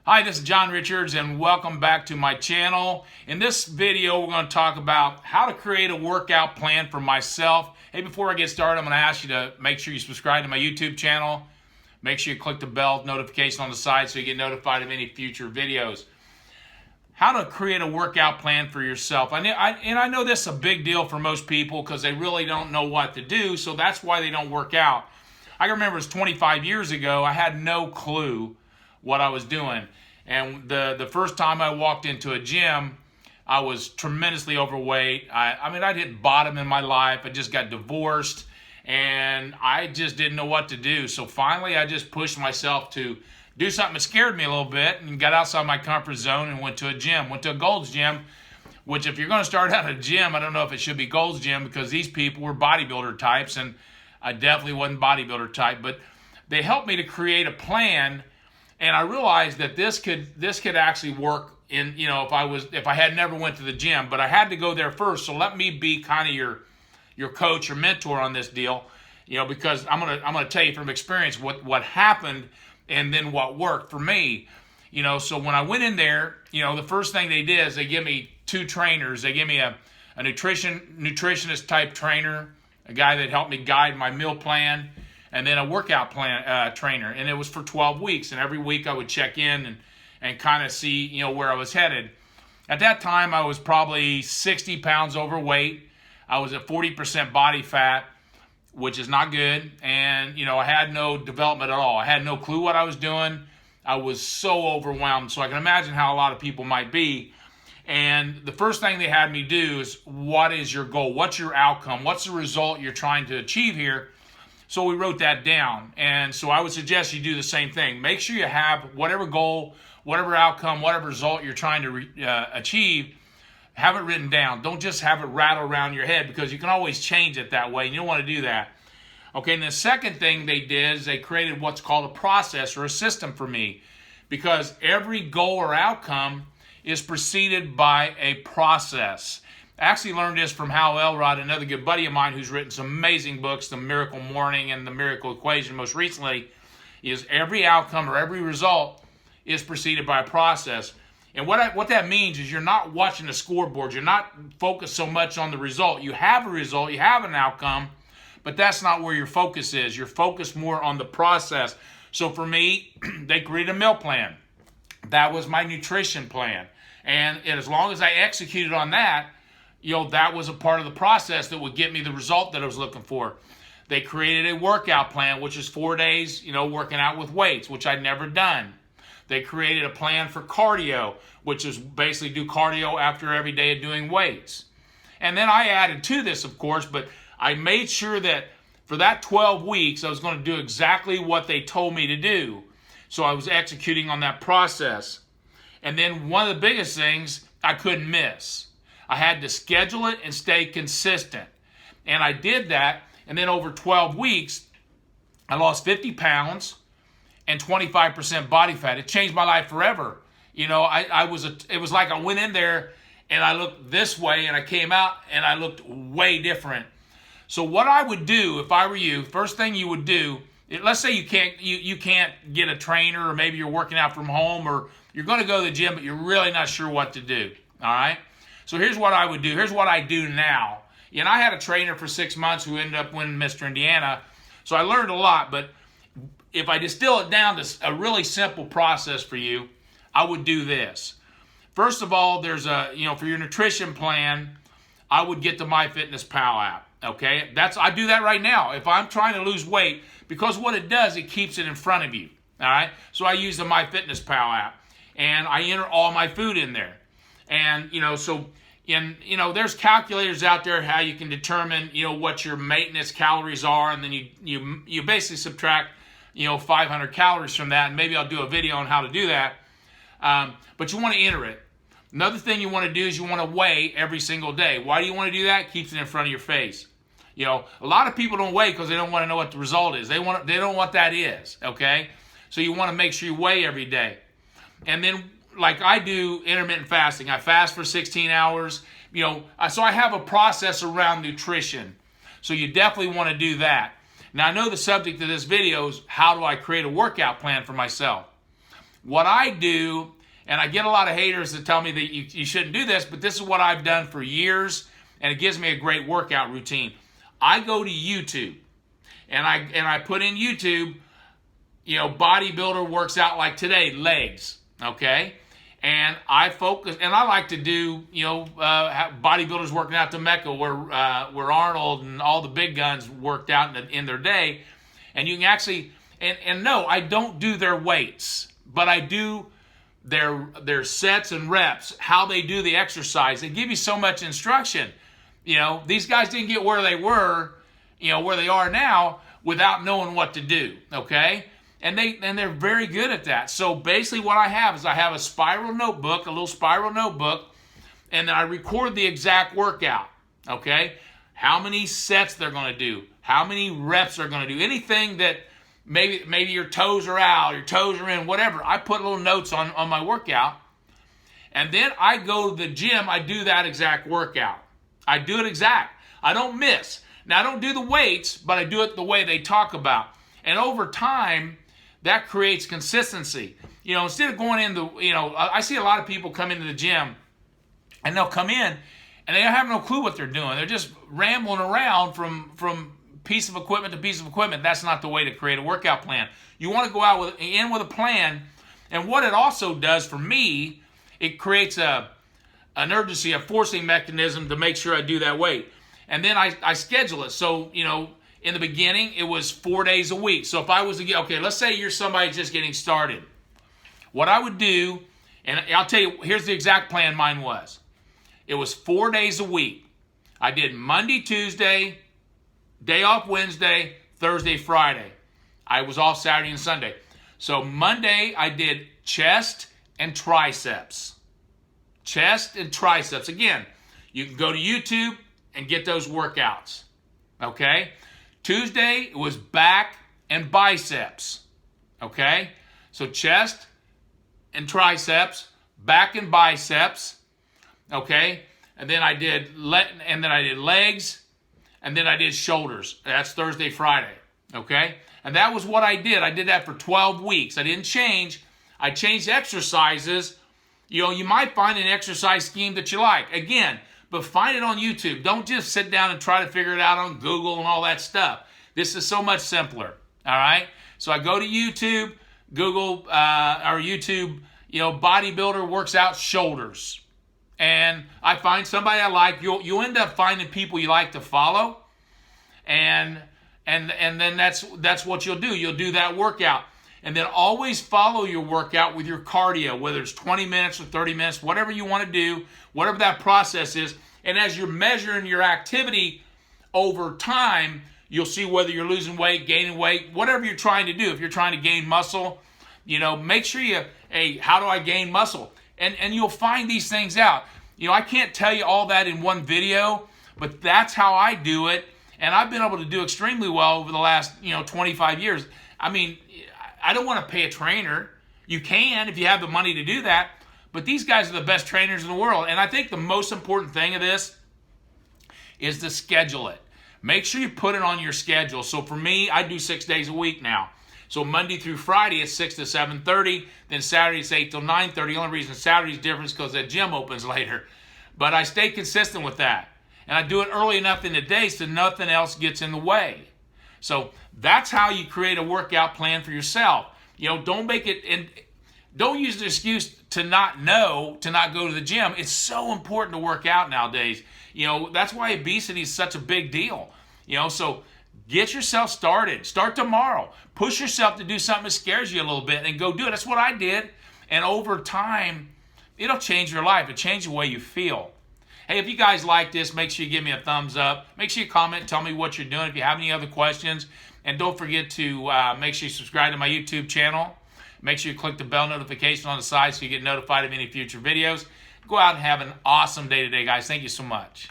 Hi, this is John Richards and welcome back to my channel. In this video, we're going to talk about how to create a workout plan for myself. Hey, before I get started, I'm going to ask you to make sure you subscribe to my YouTube channel. Make sure you click the bell notification on the side so you get notified of any future videos. How to create a workout plan for yourself. I know this is a big deal for most people because they really don't know what to do, so that's why they don't work out. I remember it was 25 years ago, I had no clue what I was doing. And the first time I walked into a gym, I was tremendously overweight. I'd hit bottom in my life. I just got divorced and I just didn't know what to do. So finally I just pushed myself to do something that scared me a little bit and got outside my comfort zone and went to a gym. Went to a Gold's Gym, which if you're going to start out a gym, I don't know if it should be Gold's Gym because these people were bodybuilder types and I definitely wasn't bodybuilder type. But they helped me to create a plan. And I realized that this could actually work in, if I had never went to the gym, but I had to go there first. So let me be kind of your coach or mentor on this deal, because I'm gonna tell you from experience what happened and then what worked for me. So when I went in there, the first thing they did is they give me two trainers. They give me a nutritionist type trainer, a guy that helped me guide my meal plan, and then a workout plan trainer, and it was for 12 weeks. And every week I would check in and kind of see where I was headed. At that time, I was probably 60 pounds overweight. I was at 40% body fat, which is not good. And I had no development at all. I had no clue what I was doing. I was so overwhelmed. So I can imagine how a lot of people might be. And the first thing they had me do is, what is your goal? What's your outcome? What's the result you're trying to achieve here? So we wrote that down, and so I would suggest you do the same thing. Make sure you have whatever goal, whatever outcome, whatever result you're trying to achieve, have it written down. Don't just have it rattle around your head because you can always change it that way, and you don't want to do that. Okay, and the second thing they did is they created what's called a process or a system for me, because every goal or outcome is preceded by a process. I actually learned this from Hal Elrod, another good buddy of mine who's written some amazing books, The Miracle Morning and The Miracle Equation most recently, is every outcome or every result is preceded by a process. And what that means is you're not watching the scoreboard. You're not focused so much on the result. You have a result, you have an outcome, but that's not where your focus is. You're focused more on the process. So for me, they created a meal plan. That was my nutrition plan. And as long as I executed on that, that was a part of the process that would get me the result that I was looking for. They created a workout plan, which is 4 days, working out with weights, which I'd never done. They created a plan for cardio, which is basically do cardio after every day of doing weights. And then I added to this, of course, but I made sure that for that 12 weeks, I was going to do exactly what they told me to do. So I was executing on that process. And then one of the biggest things I couldn't miss. I had to schedule it and stay consistent. And I did that, and then over 12 weeks, I lost 50 pounds and 25% body fat. It changed my life forever. It was like I went in there and I looked this way and I came out and I looked way different. So what I would do if I were you, first thing you would do, let's say you can't get a trainer, or maybe you're working out from home, or you're going to go to the gym, but you're really not sure what to do, all right? So here's what I would do. Here's what I do now. And I had a trainer for 6 months who ended up winning Mr. Indiana. So I learned a lot. But if I distill it down to a really simple process for you, I would do this. First of all, there's for your nutrition plan, I would get the MyFitnessPal app. Okay, I do that right now. If I'm trying to lose weight, because what it does, it keeps it in front of you. All right. So I use the MyFitnessPal app, and I enter all my food in there. And, there's calculators out there how you can determine, what your maintenance calories are. And then you basically subtract, 500 calories from that. And maybe I'll do a video on how to do that. But you want to enter it. Another thing you want to do is you want to weigh every single day. Why do you want to do that? It keeps it in front of your face. A lot of people don't weigh because they don't want to know what the result is. They don't know what that is. Okay. So you want to make sure you weigh every day. And then, like I do intermittent fasting. I fast for 16 hours. So I have a process around nutrition. So you definitely want to do that. Now, I know the subject of this video is how do I create a workout plan for myself? what I do, and I get a lot of haters that tell me that you shouldn't do this, but this is what I've done for years, and it gives me a great workout routine. I go to YouTube, and I put in YouTube, you know, bodybuilder works out like today, legs, okay? And I focus, and I like to do, you know, bodybuilders working out to Mecca, where Arnold and all the big guns worked out in their day. And you can actually, and no, I don't do their weights, but I do their sets and reps, how they do the exercise. They give you so much instruction. You know, these guys didn't get where they were, you know, where they are now without knowing what to do, okay? And they're very good at that. So basically what I have is I have a spiral notebook, a little spiral notebook, and then I record the exact workout, okay? How many sets they're going to do, how many reps they're going to do, anything that maybe your toes are out, your toes are in, whatever. I put little notes on my workout, and then I go to the gym, I do that exact workout. I do it exact. I don't miss. Now, I don't do the weights, but I do it the way they talk about. And over time, that creates consistency. You know, instead of going into, you know, I see a lot of people come into the gym, and they'll come in, and they have no clue what they're doing. They're just rambling around from piece of equipment to piece of equipment. That's not the way to create a workout plan. You want to go out with a plan, and what it also does for me, it creates an urgency, a forcing mechanism to make sure I do that weight. And then I schedule it. So, you know, in the beginning, it was 4 days a week. So if I was to get, okay, let's say you're somebody just getting started. What I would do, and I'll tell you, here's the exact plan mine was. It was 4 days a week. I did Monday, Tuesday, day off Wednesday, Thursday, Friday. I was off Saturday and Sunday. So Monday, I did chest and triceps. Chest and triceps. Again, you can go to YouTube and get those workouts. Okay? Tuesday, it was back and biceps. Okay? So chest and triceps, back and biceps. Okay? And then I did legs, and then I did shoulders. That's Thursday, Friday. Okay? And that was what I did. I did that for 12 weeks. I didn't change. I changed exercises. You know, you might find an exercise scheme that you like. Again, but find it on YouTube. Don't just sit down and try to figure it out on Google and all that stuff. This is so much simpler. All right? So I go to YouTube, Google or YouTube, you know, bodybuilder works out shoulders. And I find somebody I like. You'll end up finding people you like to follow. And then that's what you'll do. You'll do that workout. And then always follow your workout with your cardio, whether it's 20 minutes or 30 minutes, whatever you want to do, whatever that process is. And as you're measuring your activity over time, you'll see whether you're losing weight, gaining weight, whatever you're trying to do. If you're trying to gain muscle, you know, make sure hey, how do I gain muscle? And you'll find these things out. You know, I can't tell you all that in one video, but that's how I do it. And I've been able to do extremely well over the last, 25 years. I mean, I don't want to pay a trainer. You can if you have the money to do that. But these guys are the best trainers in the world. And I think the most important thing of this is to schedule it. Make sure you put it on your schedule. So for me, I do 6 days a week now. So Monday through Friday, it's 6 to 7:30. Then Saturday, it's 8 till 9:30. The only reason Saturday's different is because the gym opens later. But I stay consistent with that. And I do it early enough in the day so nothing else gets in the way. So that's how you create a workout plan for yourself. You know, don't make it, and don't use the excuse to not know, to not go to the gym. It's so important to work out nowadays. You know, that's why obesity is such a big deal. You know, so get yourself started. Start tomorrow. Push yourself to do something that scares you a little bit and go do it. That's what I did. And over time, it'll change your life. It'll change the way you feel. Hey, if you guys like this, make sure you give me a thumbs up. Make sure you comment, tell me what you're doing. If you have any other questions, and don't forget to make sure you subscribe to my YouTube channel. Make sure you click the bell notification on the side so you get notified of any future videos. Go out and have an awesome day today, guys. Thank you so much.